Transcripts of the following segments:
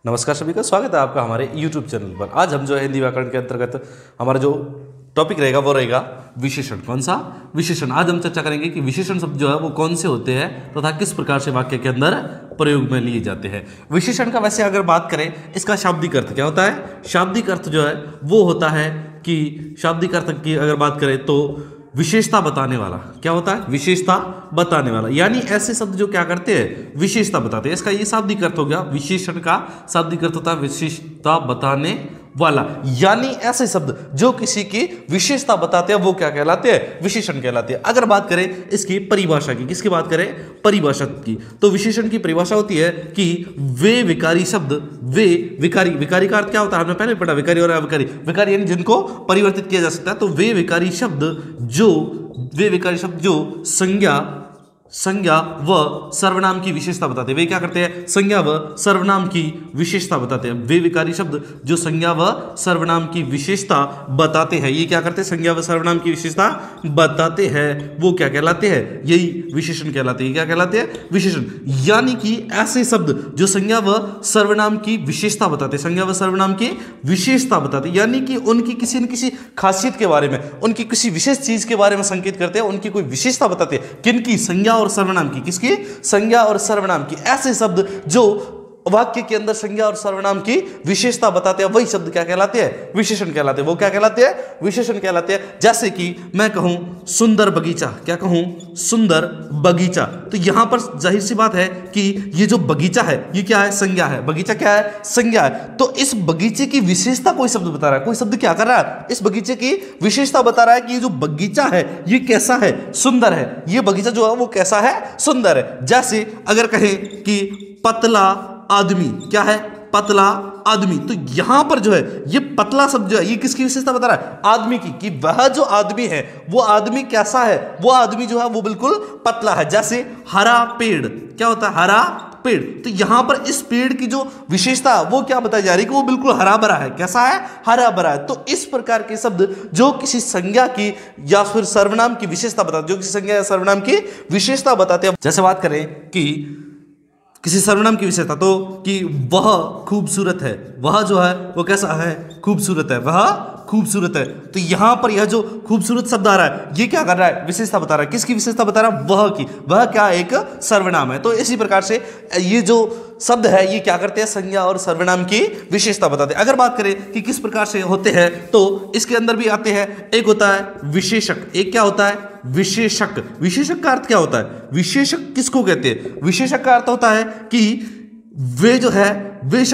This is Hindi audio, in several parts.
नमस्कार सभी का स्वागत है आपका हमारे YouTube चैनल पर। आज हम जो है हिंदी व्याकरण के अंतर्गत हमारा जो टॉपिक रहेगा वो रहेगा विशेषण। कौन सा विशेषण? आज हम चर्चा करेंगे कि विशेषण शब्द जो है वो कौन से होते हैं तथा किस प्रकार से वाक्य के अंदर प्रयोग में लिए जाते हैं। विशेषण का वैसे अगर बात करें, इसका शाब्दिक अर्थ क्या होता है? शाब्दिक अर्थ जो है वो होता है कि शाब्दिक अर्थ की अगर बात करें तो विशेषता बताने वाला। क्या होता है? विशेषता बताने वाला, यानी ऐसे शब्द जो क्या करते हैं, विशेषता बताते हैं। इसका ये शाब्दिक अर्थ हो गया। विशेषण का शाब्दिक अर्थ होता है विशेषता बताने वाला, यानी ऐसे शब्द जो किसी की विशेषता बताते हैं वो क्या कहलाते हैं? विशेषण कहलाते हैं। अगर बात करें इसकी परिभाषा की, किसकी बात करें? परिभाषा की, तो विशेषण की परिभाषा होती है कि वे विकारी शब्द, वे विकारी, विकारी का अर्थ क्या होता है? हमने पहले पढ़ा, विकारी और अविकारी। विकारी यानी जिनको परिवर्तित किया जा सकता है। तो वे विकारी शब्द जो संज्ञा व सर्वनाम की विशेषता बताते हैं। वे क्या करते हैं? संज्ञा व सर्वनाम की विशेषता बताते हैं। वे विकारी शब्द जो संज्ञा व सर्वनाम की विशेषता बताते हैं, ये क्या करते हैं? संज्ञा व सर्वनाम की विशेषता बताते हैं, वो क्या कहलाते हैं? यही विशेषण कहलाते हैं। क्या कहलाते हैं? विशेषण। यानी कि ऐसे शब्द जो संज्ञा व सर्वनाम की विशेषता बताते हैं, संज्ञा व सर्वनाम की विशेषता बताते हैं, यानी कि उनकी किसी न किसी खासियत के बारे में, उनकी किसी विशेष चीज के बारे में संकेत करते हैं, उनकी कोई विशेषता बताते हैं। किनकी? संज्ञा और सर्वनाम की। किसकी? संज्ञा और सर्वनाम की। ऐसे शब्द जो वाक्य के अंदर संज्ञा और सर्वनाम की विशेषता बताते हैं, वही शब्द क्या कहलाते हैं? विशेषण कहलाते हैं। वो क्या कहलाते हैं? विशेषण कहलाते हैं। जैसे कि मैं कहूं सुंदर बगीचा, क्या कहूं? सुंदर बगीचा, तो यहां पर जाहिर सी बात है कि ये जो बगीचा है ये क्या है? संज्ञा है। बगीचा क्या है? संज्ञा है। तो इस बगीचे की विशेषता कोई शब्द बता रहा है। कोई शब्द क्या कर रहा है? इस बगीचे की विशेषता बता रहा है कि ये जो बगीचा है ये कैसा है? सुंदर है। ये बगीचा जो है वो कैसा है? सुंदर है। जैसे अगर कहें कि पतला आदमी, क्या है? पतला आदमी, तो यहां पर जो है ये पतला शब्द जो है ये किसकी विशेषता बता रहा है? आदमी की, कि वह जो आदमी है वो आदमी कैसा है? वो आदमी जो है वो बिल्कुल पतला है। जैसे हरा पेड़, क्या होता है? हरा पेड़, तो यहां पर इस पेड़ की जो विशेषता वो क्या बताई जा रही है कि वो बिल्कुल हरा भरा है। कैसा है? हरा भरा है। तो इस प्रकार के शब्द जो किसी संज्ञा की या फिर सर्वनाम की विशेषता बताते, जो किसी संज्ञा या सर्वनाम की विशेषता बताते हैं। जैसे बात करें कि किसी सर्वनाम की विशेषता, तो कि वह खूबसूरत है, वह जो है वो कैसा है? खूबसूरत है, वह खूबसूरत है। तो यहां पर यह जो खूबसूरत शब्द आ रहा है ये क्या कर रहा है? विशेषता बता रहा है। किसकी विशेषता बता रहा है? वह की। वह क्या? एक सर्वनाम है। तो इसी प्रकार से ये जो शब्द है ये क्या करते हैं? संज्ञा और सर्वनाम की विशेषता बताते हैं। अगर बात करें कि किस प्रकार से होते हैं तो इसके अंदर भी आते हैं। एक होता है विशेषक, एक क्या होता है? विशेषक। विशेषक का अर्थ क्या होता है? विशेषक किसको कहते हैं? विशेषक का अर्थ होता है कि वे जो है वे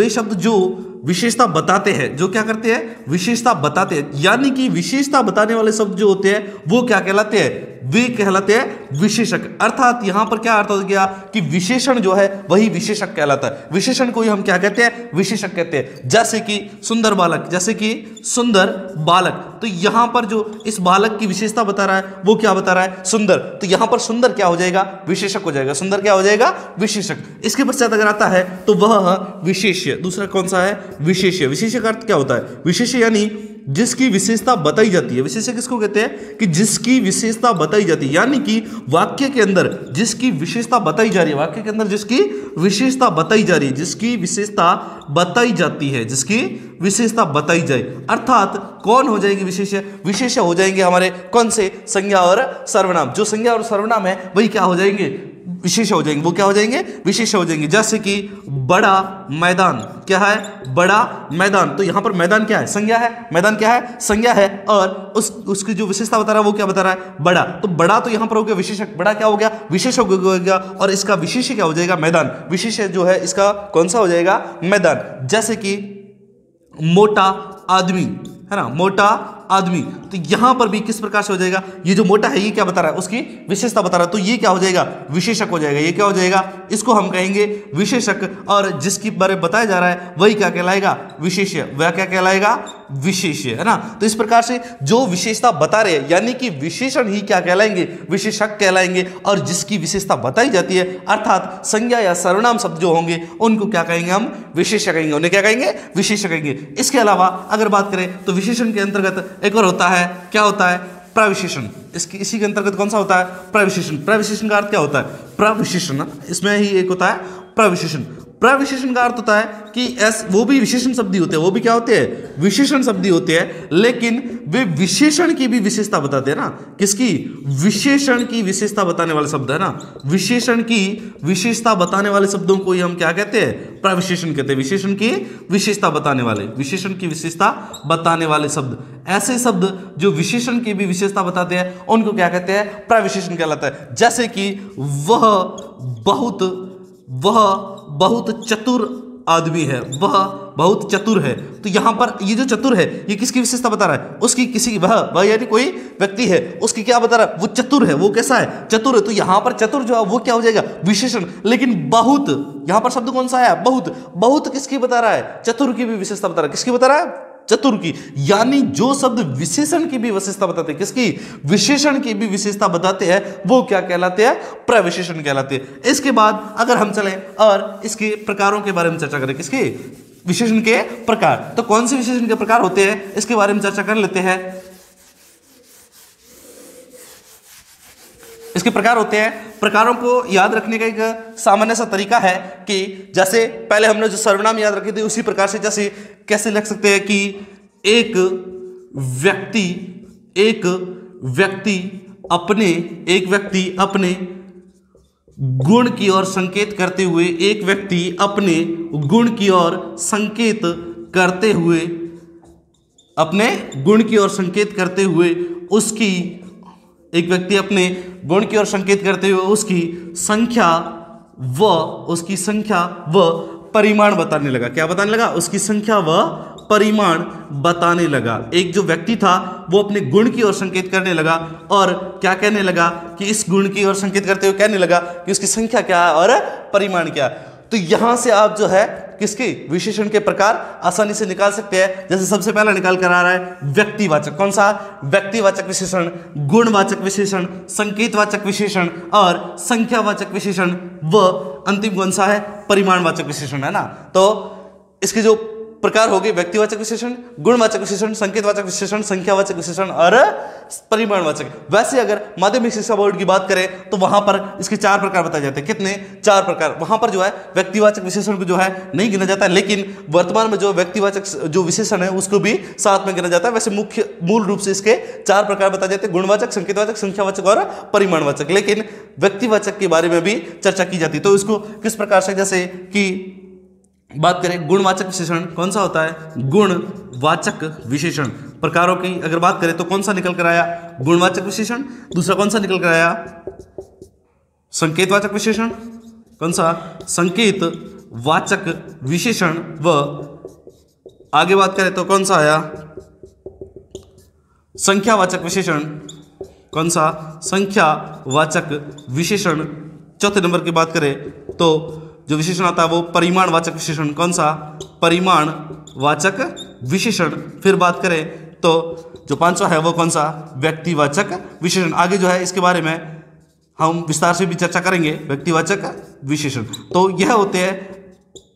शब्द जो विशेषता बताते हैं, जो क्या करते हैं? विशेषता बताते हैं। यानी कि विशेषता बताने वाले शब्द जो होते हैं वो क्या कहलाते हैं? वे कहलाते हैं विशेषक। अर्थात यहां पर क्या अर्थ हो गया कि विशेषण जो है वही विशेषक कहलाता है। विशेषण को ही हम क्या कहते हैं? विशेषक कहते हैं। जैसे कि सुंदर बालक, जैसे कि सुंदर बालक, तो यहां पर जो इस बालक की विशेषता बता रहा है वो क्या बता रहा है? सुंदर। तो यहां पर सुंदर क्या हो जाएगा? विशेषक हो जाएगा। सुंदर क्या हो जाएगा? विशेषक। इसके पश्चात अगर आता है तो वह विशेष्य। दूसरा कौन सा है? विशेष्य। विशेष्य का अर्थ क्या होता है? विशेष्य यानी जिसकी विशेषता बताई जाती है। विशेष्य किसको कहते हैं? कि जिसकी विशेषता बताई जाती है, यानी कि वाक्य के अंदर जिसकी विशेषता बताई जा रही है, वाक्य के अंदर जिसकी विशेषता बताई जा रही है, जिसकी विशेषता बताई जाती है, जिसकी विशेषता बताई जाए, अर्थात कौन हो जाएगी विशेष्य? विशेष्य हो जाएंगे हमारे कौन से? संज्ञा और सर्वनाम। जो संज्ञा और सर्वनाम है वही क्या हो जाएंगे? विशेष हो जाएंगे। वो क्या हो जाएंगे? विशेष हो जाएंगे। जैसे कि बड़ा मैदान, क्या है? बड़ा मैदान, तो यहां पर मैदान क्या है? संज्ञा है। मैदान क्या है? संज्ञा है। और उसकी जो विशेषता बता रहा है वो क्या बता रहा है? बड़ा। तो बड़ा तो यहां पर हो गया विशेषक, बड़ा क्या हो गया? विशेषक हो गया। और इसका विशेष्य क्या हो जाएगा? मैदान। विशेष्य जो है इसका कौन सा हो जाएगा? मैदान। जैसे कि मोटा आदमी, है ना? मोटा आदमी, तो यहां पर भी किस प्रकार से हो जाएगा? ये जो मोटा है ये क्या बता रहा है? उसकी विशेषता बता रहा है। तो ये क्या हो जाएगा? विशेषक हो जाएगा। ये क्या हो जाएगा? इसको हम कहेंगे विशेषक। और जिसके बारे में बताया जा रहा है वही क्या कहलाएगा? विशेष्य। वह क्या कहलाएगा? विशेष्य, है ना? तो इस प्रकार से जो विशेषता बता रहे हैं यानी कि विशेषण ही क्या कहलाएंगे? विशेषक कहलाएंगे। और जिसकी विशेषता बताई जाती है अर्थात संज्ञा या सर्वनाम शब्द जो होंगे उनको क्या कहेंगे? हम विशेष्य कहेंगे। उन्हें क्या कहेंगे? विशेष्य कहेंगे। इसके अलावा अगर बात करें तो विशेषण के अंतर्गत एक और होता है, क्या होता है? प्रविशेषण। इसी के अंतर्गत कौन सा होता है? प्रविशेषण। प्रविशेषण का अर्थ क्या होता है? प्रविशेषण, इसमें ही एक होता है प्रविशेषण। प्रविशेषण का अर्थ होता है कि वो भी विशेषण शब्द ही होते हैं, वो भी क्या होते हैं, विशेषण शब्द ही होते हैं, लेकिन वे विशेषण की भी विशेषता बताते हैं ना। किसकी? विशेषण की विशेषता बताने वाले शब्द है ना। विशेषण की विशेषता बताने वाले शब्दों को ही हम क्या कहते हैं? प्रविशेषण कहते हैं। विशेषण की विशेषता बताने वाले, विशेषण की विशेषता बताने वाले शब्द, ऐसे शब्द जो विशेषण की भी विशेषता बताते हैं उनको क्या कहते हैं? प्रविशेषण कहलाता है। जैसे कि वह बहुत चतुर आदमी है, वह बहुत चतुर है। तो यहां पर ये जो चतुर है ये किसकी विशेषता बता रहा है? उसकी, किसी वह यानी कोई व्यक्ति है, उसकी क्या बता रहा है? वो चतुर है। वो कैसा है? चतुर है। तो यहां पर चतुर जो है वो क्या हो जाएगा? विशेषण। लेकिन बहुत, यहां पर शब्द कौन सा है? बहुत किसकी बता रहा है? चतुर की भी विशेषता बता रहा है। किसकी बता रहा है? चतुर की। यानी जो शब्द विशेषण की भी विशेषता बताते हैं, किसकी? विशेषण की भी विशेषता बताते हैं, वो क्या कहलाते हैं? प्रविशेषण कहलाते हैं। इसके बाद अगर हम चलें और इसके प्रकारों के बारे में चर्चा करें, किसके? विशेषण के प्रकार। तो कौन से विशेषण के प्रकार होते हैं इसके बारे में चर्चा कर लेते हैं। इसके प्रकार होते हैं, प्रकारों को याद रखने का एक सामान्य सा तरीका है कि जैसे पहले हमने जो सर्वनाम याद रखे थे उसी प्रकार से जैसे कैसे लिख सकते हैं कि एक व्यक्ति अपने गुण की ओर संकेत करते हुए, एक व्यक्ति अपने गुण की ओर संकेत करते हुए, अपने गुण की ओर संकेत करते हुए उसकी, एक व्यक्ति अपने गुण की ओर संकेत करते हुए उसकी संख्या व परिमाण बताने लगा। क्या बताने लगा? उसकी संख्या व परिमाण बताने लगा। एक जो व्यक्ति था वो अपने गुण की ओर संकेत करने लगा और क्या कहने लगा कि इस गुण की ओर संकेत करते हुए कहने लगा कि उसकी संख्या क्या है और परिमाण क्या है। तो यहां से आप जो है किसके? विशेषण के प्रकार आसानी से निकाल सकते हैं। जैसे सबसे पहला निकाल कर आ रहा है व्यक्तिवाचक। कौन सा? व्यक्तिवाचक विशेषण, गुणवाचक विशेषण, संकेतवाचक विशेषण और संख्यावाचक विशेषण, व अंतिम कौन सा है? परिमाणवाचक विशेषण, है ना। तो इसके जो प्रकार हो गए व्यक्तिवाचक विशेषण, गुणवाचक विशेषण, संकेतवाचक विशेषण, संख्यावाचक विशेषण और परिमाणवाचक। वैसे अगर माध्यमिक शिक्षा बोर्ड की बात करें तो वहां पर इसके 4 प्रकार बताए जाते हैं। कितने? 4 प्रकार। वहां पर जो है व्यक्तिवाचक विशेषण को जो है नहीं गिना जाता है, लेकिन वर्तमान में जो व्यक्तिवाचक जो विशेषण है उसको भी साथ में गिना जाता है। वैसे मूल रूप से इसके 4 प्रकार बताए जाते हैं, गुणवाचक, संकेतवाचक, संख्यावाचक और परिमाणवाचक। लेकिन व्यक्तिवाचक के बारे में भी चर्चा की जाती है। तो इसको किस प्रकार से, जैसे कि बात करें गुणवाचक विशेषण, कौन सा होता है? गुणवाचक विशेषण। प्रकारों की अगर बात करें तो कौन सा निकल कर आया? गुणवाचक विशेषण। दूसरा कौन सा निकल कर आया? संकेतवाचक विशेषण। कौन सा? संकेतवाचक विशेषण। व आगे बात करें तो कौन सा आया? संख्यावाचक विशेषण। कौन सा? संख्यावाचक विशेषण। चौथे नंबर की बात करें तो जो विशेषण आता है वो परिमाणवाचक विशेषण। कौन सा? परिमाणवाचक विशेषण। फिर बात करें तो जो 5वां है वो कौन सा? व्यक्तिवाचक विशेषण। आगे जो है इसके बारे में हम विस्तार से भी चर्चा करेंगे, व्यक्तिवाचक विशेषण। तो यह होते हैं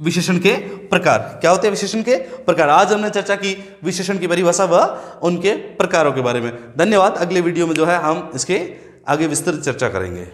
विशेषण के प्रकार। क्या होते हैं विशेषण के प्रकार? आज हमने चर्चा की विशेषण की परिभाषा व उनके प्रकारों के बारे में। धन्यवाद। अगले वीडियो में जो है हम इसके आगे विस्तृत चर्चा करेंगे।